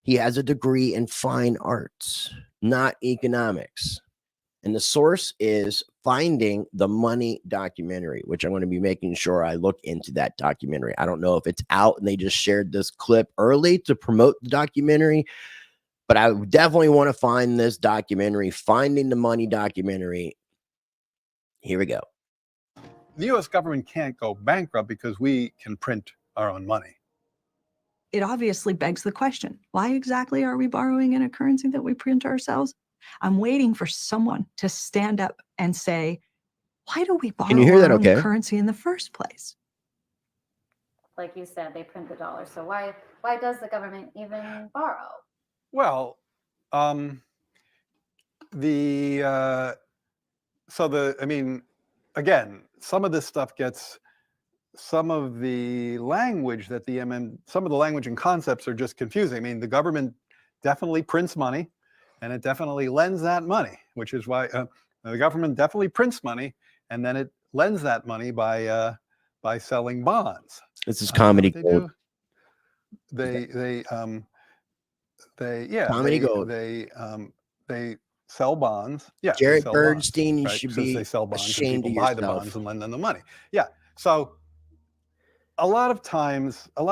he has a degree in fine arts, not economics. And the source is Finding the Money documentary, which I'm going to be making sure I look into that documentary. I don't know if it's out and they just shared this clip early to promote the documentary, but I definitely want to find this documentary, Finding the Money documentary. Here we go. The U.S. government can't go bankrupt because we can print our own money. It obviously begs the question, why exactly are we borrowing in a currency that we print ourselves? I'm waiting for someone to stand up and say, why do we borrow our own currency in the first place? Like you said, they print the dollar. So why does the government even borrow? Well, I mean, again, some of this stuff gets, some of the language that some of the language and concepts are just confusing. I mean, the government definitely prints money, and it definitely lends that money, which is why the government definitely prints money, and then it lends that money by selling bonds. This is comedy gold. They sell bonds. Yeah, Jared Bernstein, bonds, you right? should Since be they sell bonds, ashamed and people of buy the bonds and lend them the money. Yeah, so a lot of times, at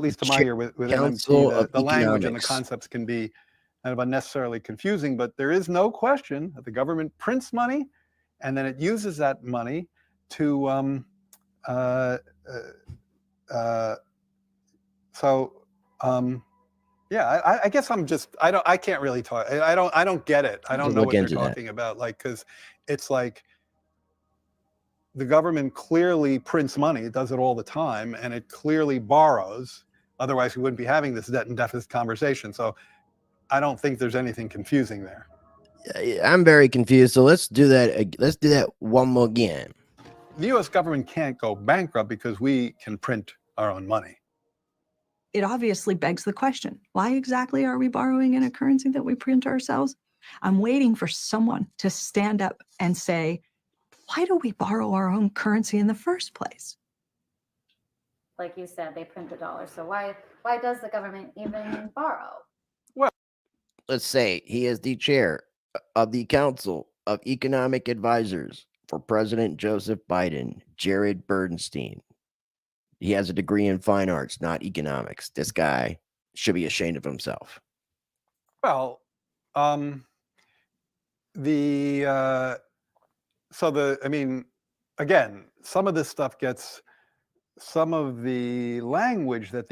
least to my ear, with MMT, the language and the concepts can be kind of unnecessarily confusing. But there is no question that the government prints money, and then it uses that money to yeah, I guess I can't really talk. I don't get it. I don't know what they're talking about. Like, because it's like the government clearly prints money. It does it all the time, and it clearly borrows. Otherwise, we wouldn't be having this debt and deficit conversation. So I don't think there's anything confusing there. I'm very confused. So let's do that. Let's do that one more again. The U.S. government can't go bankrupt because we can print our own money. It obviously begs the question, why exactly are we borrowing in a currency that we print ourselves? I'm waiting for someone to stand up and say, why do we borrow our own currency in the first place? Like you said, they print the dollar. So why does the government even borrow? Well, let's say he is the chair of the Council of Economic Advisors for President Joseph Biden, Jared Bernstein. He has a degree in fine arts, not economics. This guy should be ashamed of himself. Well, I mean, again, some of this stuff gets, some of the language that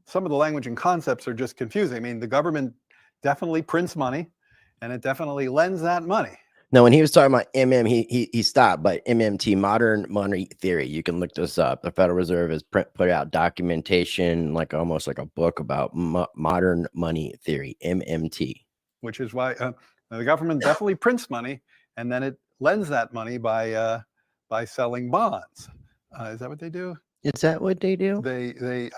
some of the language and concepts are just confusing. I mean, the government definitely prints money, and it definitely lends that money. No, when he was talking about he stopped, but MMT, modern money theory, you can look this up. The Federal Reserve has put out documentation, like almost like a book about modern money theory, MMT. Which is why the government definitely prints money, and then it lends that money by selling bonds. Is that what they do? Is that what they do? They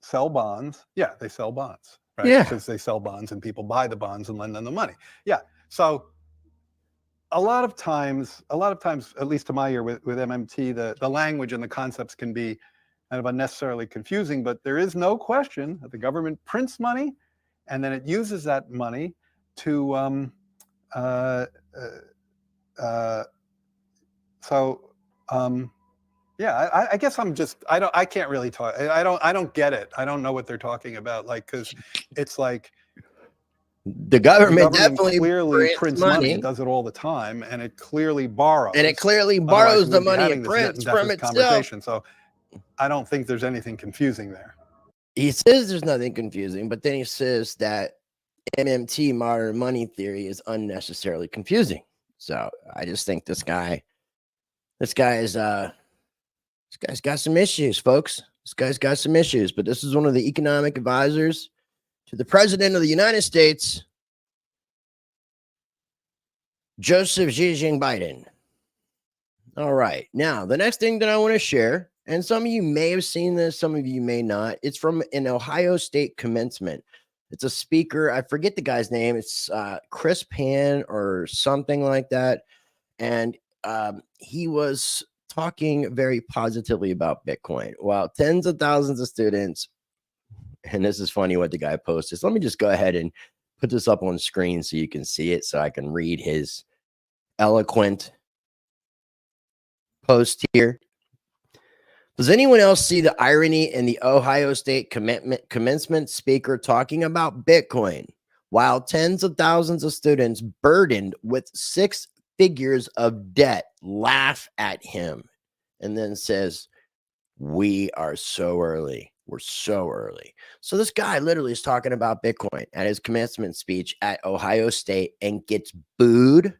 sell bonds. Yeah, they sell bonds. Right? Yeah, because they sell bonds and people buy the bonds and lend them the money. Yeah. So a lot of times, at least to my ear, with MMT, the language and the concepts can be kind of unnecessarily confusing. But there is no question that the government prints money, and then it uses that money to yeah, I guess I can't really talk. I don't get it. I don't know what they're talking about. Like, because it's like the government definitely clearly prints money. It does it all the time, and it clearly borrows. And it clearly borrows the money it prints from itself. So I don't think there's anything confusing there. He says there's nothing confusing, but then he says that MMT, modern money theory, is unnecessarily confusing. So I just think this guy's got some issues, folks. This guy's got some issues, but this is one of the economic advisors to the President of the United States, Joseph Biden. All right. Now, the next thing that I want to share, and some of you may have seen this, some of you may not. It's from an Ohio State commencement. It's a speaker. I forget the guy's name. It's Chris Pan or something like that. And he was talking very positively about Bitcoin. While tens of thousands of students, and this is funny what the guy posted. So let me just go ahead and put this up on screen so you can see it, so I can read his eloquent post here. Does anyone else see the irony in the Ohio State commencement speaker talking about Bitcoin while tens of thousands of students burdened with 6 figures of debt laugh at him and then says, "We are so early. We're so early." So this guy literally is talking about Bitcoin at his commencement speech at Ohio State and gets booed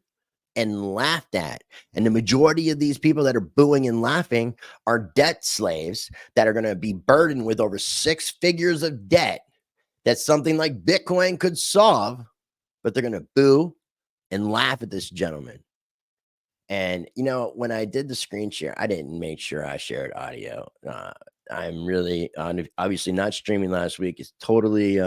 and laughed at. And the majority of these people that are booing and laughing are debt slaves that are going to be burdened with over 6 figures of debt that something like Bitcoin could solve, but they're going to boo and laugh at this gentleman. And, you know, when I did the screen share, I didn't make sure I shared audio. I'm really obviously not streaming last week. It's totally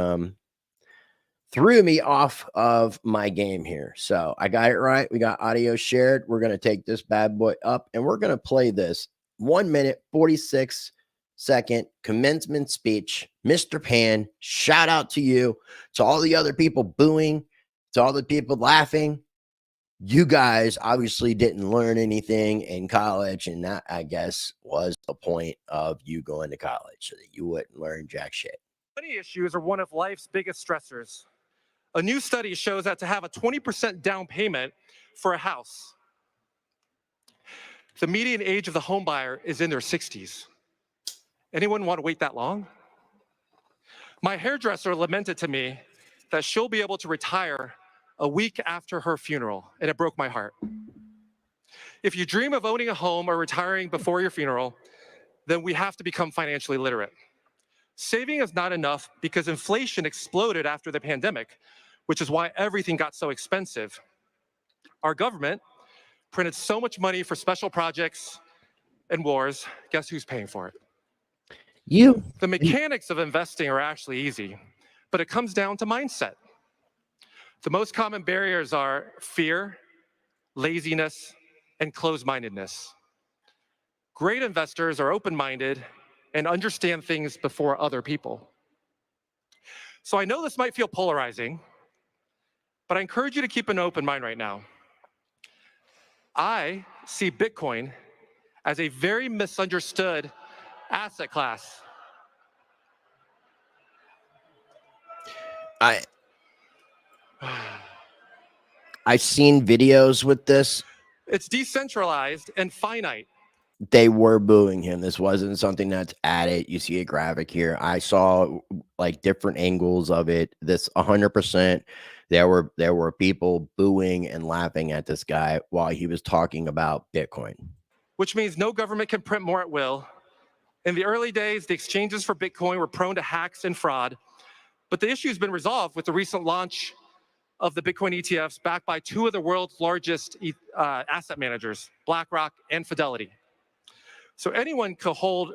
threw me off of my game here. So I got it right. We got audio shared. We're going to take this bad boy up and we're going to play this 1 minute, 46-second commencement speech. Mr. Pan, shout out to you, to all the other people booing, to all the people laughing. You guys obviously didn't learn anything in college, and that, I guess, was the point of you going to college, so that you wouldn't learn jack shit. Money issues are one of life's biggest stressors. A new study shows that to have a 20% down payment for a house, the median age of the home buyer is in their 60s. Anyone want to wait that long? My hairdresser lamented to me that she'll be able to retire a week after her funeral, and it broke my heart. If you dream of owning a home or retiring before your funeral, then we have to become financially literate. Saving is not enough because inflation exploded after the pandemic, which is why everything got so expensive. Our government printed so much money for special projects and wars. Guess who's paying for it? You. The mechanics of investing are actually easy, but it comes down to mindset. The most common barriers are fear, laziness, and closed-mindedness. Great investors are open-minded and understand things before other people. So I know this might feel polarizing, but I encourage you to keep an open mind right now. I see Bitcoin as a very misunderstood asset class. I've seen videos with this. It's decentralized and finite. They were booing him. This wasn't something that's added. You see a graphic here. I saw like different angles of it. This 100%. There were people booing and laughing at this guy while he was talking about Bitcoin. Which means no government can print more at will. In the early days, the exchanges for Bitcoin were prone to hacks and fraud, but the issue has been resolved with the recent launch of the Bitcoin ETFs backed by 2 of the world's largest asset managers, BlackRock and Fidelity. So anyone could hold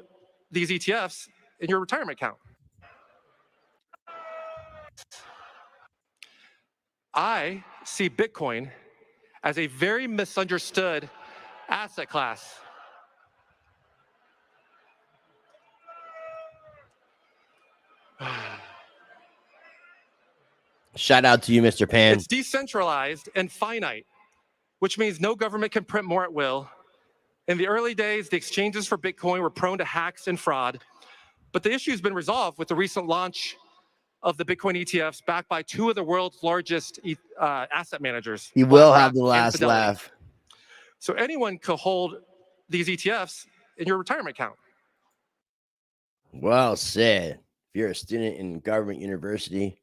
these ETFs in your retirement account. I see Bitcoin as a very misunderstood asset class. Shout out to you, Mr. Pan. It's decentralized and finite, which means no government can print more at will. In the early days, the exchanges for Bitcoin were prone to hacks and fraud, but the issue has been resolved with the recent launch of the Bitcoin ETFs backed by 2 of the world's largest asset managers. You will have the last laugh. So anyone could hold these ETFs in your retirement account. Well said. If you're a student in government university,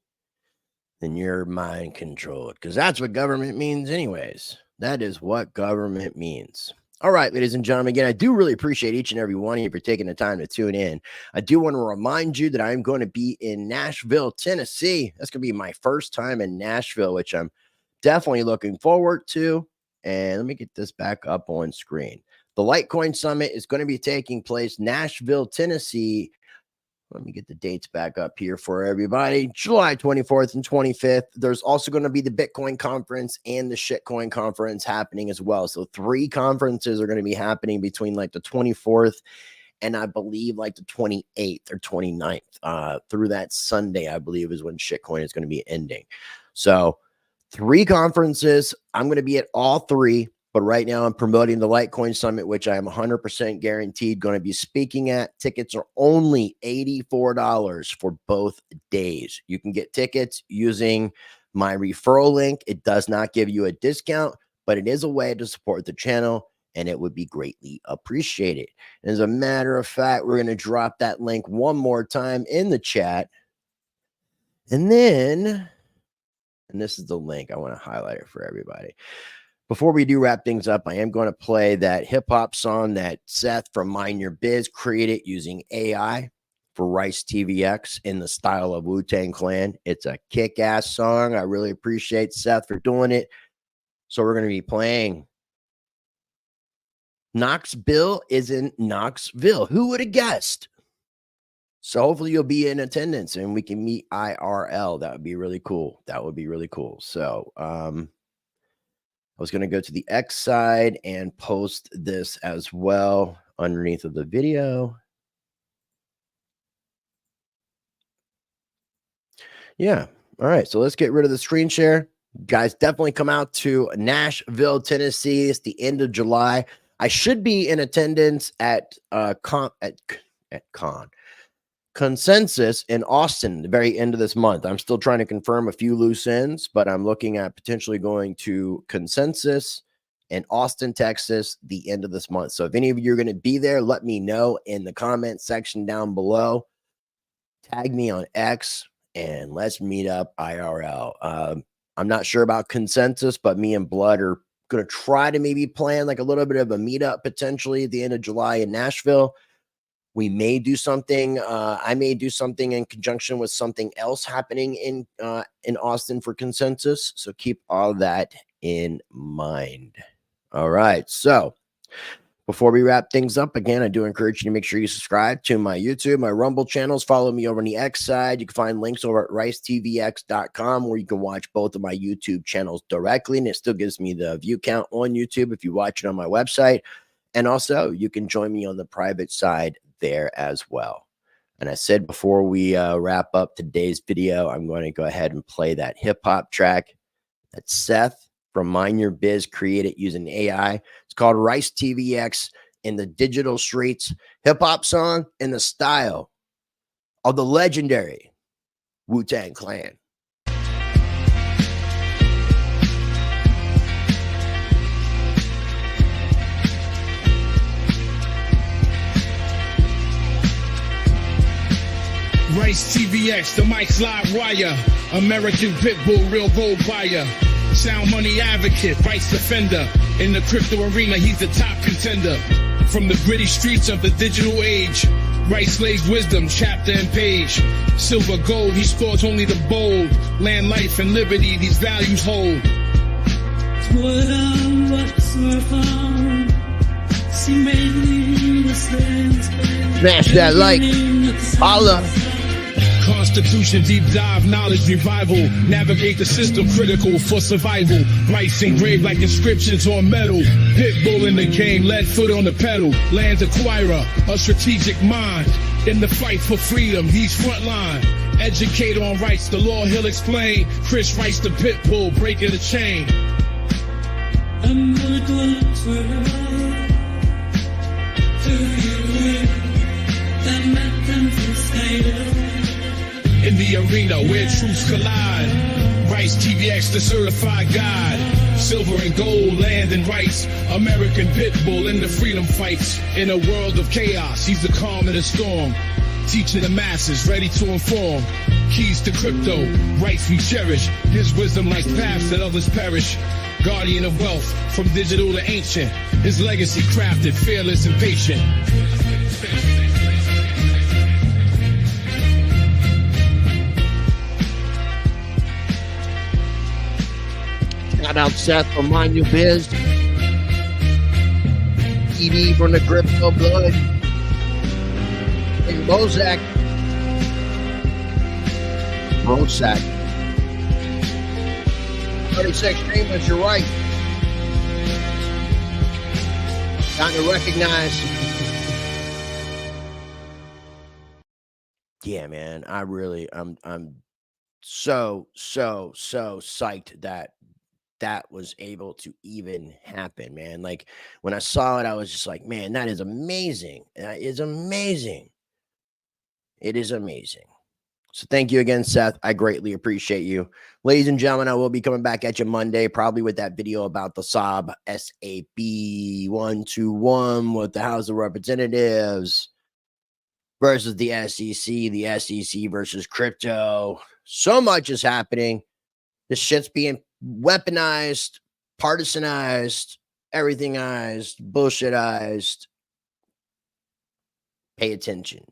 then you're mind controlled, because that's what government means anyways. That is what government means. All right, ladies and gentlemen, again, I do really appreciate each and every one of you for taking the time to tune in. I do want to remind you that I'm going to be in Nashville, Tennessee. That's going to be my first time in Nashville, which I'm definitely looking forward to. And let me get this back up on screen. The Litecoin Summit is going to be taking place Nashville, Tennessee. Let me get the dates back up here for everybody. July 24th and 25th. There's also going to be the Bitcoin conference and the Shitcoin conference happening as well. So 3 conferences are going to be happening between like the 24th and I believe like the 28th or 29th. Through that Sunday, I believe, is when shitcoin is going to be ending. So 3 conferences. I'm going to be at all 3. But right now I'm promoting the Litecoin Summit, which I am 100% guaranteed going to be speaking at. Tickets are only $84 for both days. You can get tickets using my referral link. It does not give you a discount, but it is a way to support the channel, and it would be greatly appreciated. As a matter of fact, we're going to drop that link one more time in the chat. And then, and this is the link. I want to highlight it for everybody. Before we do wrap things up, I am going to play that hip-hop song that Seth from Mind Your Biz created using AI for Rice TVX in the style of Wu-Tang Clan. It's a kick-ass song. I really appreciate Seth for doing it. So we're going to be playing Knoxville is in Knoxville. Who would have guessed? So hopefully you'll be in attendance and we can meet IRL. That would be really cool. That would be really cool. So, I was going to go to the X side and post this as well underneath of the video. Yeah. All right. So let's get rid of the screen share. Guys, definitely come out to Nashville, Tennessee. It's the end of July. I should be in attendance at Consensus in Austin, the very end of this month. I'm still trying to confirm a few loose ends, but I'm looking at potentially going to Consensus in Austin, Texas, the end of this month. So if any of you are going to be there, let me know in the comment section down below. Tag me on X and let's meet up IRL. I'm not sure about Consensus, but me and Blood are going to try to maybe plan like a little bit of a meetup potentially at the end of July in Nashville. We may do something. I may do something in conjunction with something else happening in Austin for Consensus. So keep all that in mind. All right. So before we wrap things up, again, I do encourage you to make sure you subscribe to my YouTube, my Rumble channels. Follow me over on the X side. You can find links over at ricetvx.com where you can watch both of my YouTube channels directly. And it still gives me the view count on YouTube if you watch it on my website. And also, you can join me on the private side there as well. And I said before we wrap up today's video, I'm going to go ahead and play that hip-hop track that Seth from Mind Your Biz created using AI. It's called Rice TVX in the Digital Streets. Hip-hop song in the style of the legendary Wu-Tang Clan. Rice TVX, the mic's live wire. American Pitbull, real gold buyer. Sound money advocate, rights defender. In the crypto arena, he's the top contender. From the gritty streets of the digital age, Rice lays wisdom, chapter and page. Silver, gold, he sports only the bold. Land, life, and liberty, these values hold. Smash that like. Holla. Constitution, deep dive, knowledge revival. Navigate the system, critical for survival. Rice engraved like inscriptions on metal. Pitbull in the game, lead foot on the pedal. Land acquirer, a strategic mind. In the fight for freedom, he's frontline. Educator on rights, the law he'll explain. Chris Rice, the Pitbull, breaking the chain. In the arena where truths collide, Rice TVX, the certified guide. Silver and gold, land and rights. American Pitbull in the freedom fights. In a world of chaos, he's the calm in the storm. Teaching the masses, ready to inform. Keys to crypto, rights we cherish. His wisdom lights paths that others perish. Guardian of wealth, from digital to ancient. His legacy crafted, fearless and patient. Shout out Seth from Mind Your Biz. ED from the Crypto Blood. And Bozak. Bozak. 36 streamers, you're right. Time to recognize yeah, man, I'm so psyched that that was able to even happen, man. Like when I saw it, I was just like, man, that is amazing. That is amazing. It is amazing. So thank you again, Seth. I greatly appreciate you. Ladies and gentlemen, I will be coming back at you Monday, probably with that video about the SAB 121 with the House of Representatives versus the SEC versus crypto. So much is happening. This shit's being weaponized, partisanized, everythingized, bullshitized. Pay attention.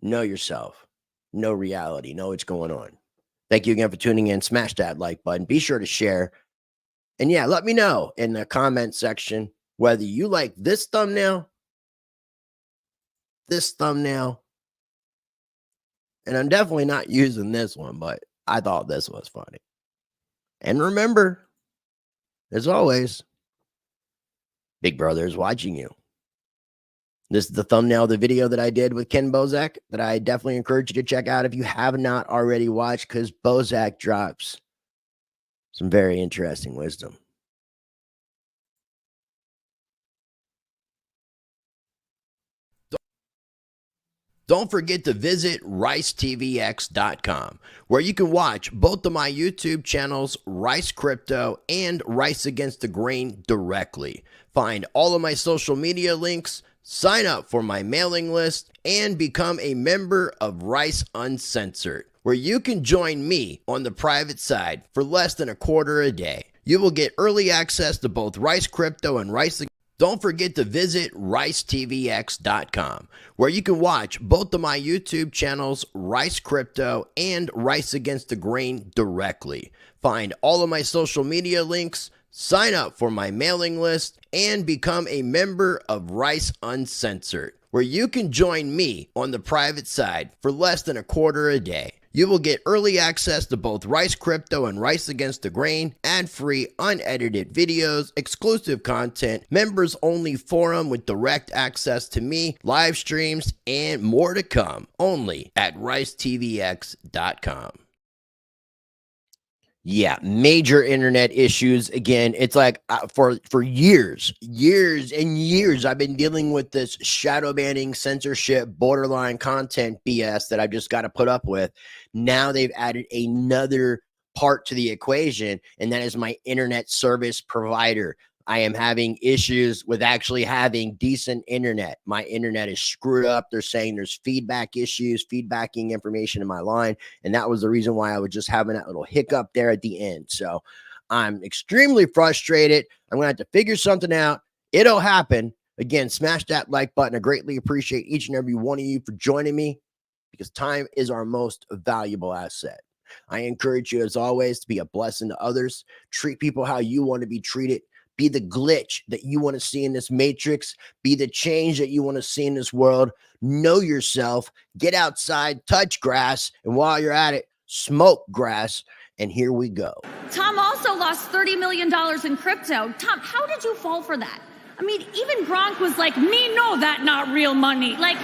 Know yourself. Know reality. Know what's going on. Thank you again for tuning in. Smash that like button. Be sure to share. And yeah, let me know in the comment section whether you like this thumbnail, and I'm definitely not using this one, but I thought this was funny. And remember, as always, Big Brother is watching you. This is the thumbnail of the video that I did with Ken Bozak that I definitely encourage you to check out if you have not already watched, because Bozak drops some very interesting wisdom. Don't forget to visit ricetvx.com, where you can watch both of my YouTube channels, Rice Crypto and Rice Against the Grain, directly. Find all of my social media links, sign up for my mailing list, and become a member of Rice Uncensored, where you can join me on the private side for less than $0.25 a day. You will get early access to both Rice Crypto and Rice. Don't forget to visit ricetvx.com, where you can watch both of my YouTube channels, Rice Crypto and Rice Against the Grain, directly. Find all of my social media links, sign up for my mailing list, and become a member of Rice Uncensored, where you can join me on the private side for less than $0.25 a day. You will get early access to both Rice Crypto and Rice Against the Grain, ad-free, unedited videos, exclusive content, members-only forum with direct access to me, live streams, and more to come, only at ricetvx.com. Yeah, major internet issues. Again, it's like for years and years, I've been dealing with this shadow banning, censorship, borderline content BS that I've just got to put up with. Now they've added another part to the equation, and that is my internet service provider. I am having issues with actually having decent internet. My internet is screwed up. They're saying there's feedback issues, feedbacking information in my line. And that was the reason why I was just having that little hiccup there at the end. So I'm extremely frustrated. I'm going to have to figure something out. It'll happen. Again, smash that like button. I greatly appreciate each and every one of you for joining me, because time is our most valuable asset. I encourage you, as always, to be a blessing to others. Treat people how you want to be treated. Be the glitch that you want to see in this matrix. Be the change that you want to see in this world. Know yourself. Get outside, touch grass, and while you're at it, smoke grass. And here we go. Tom also lost $30 million in crypto. Tom, how did you fall for that? I mean, even Gronk was like, me know that not real money. Like...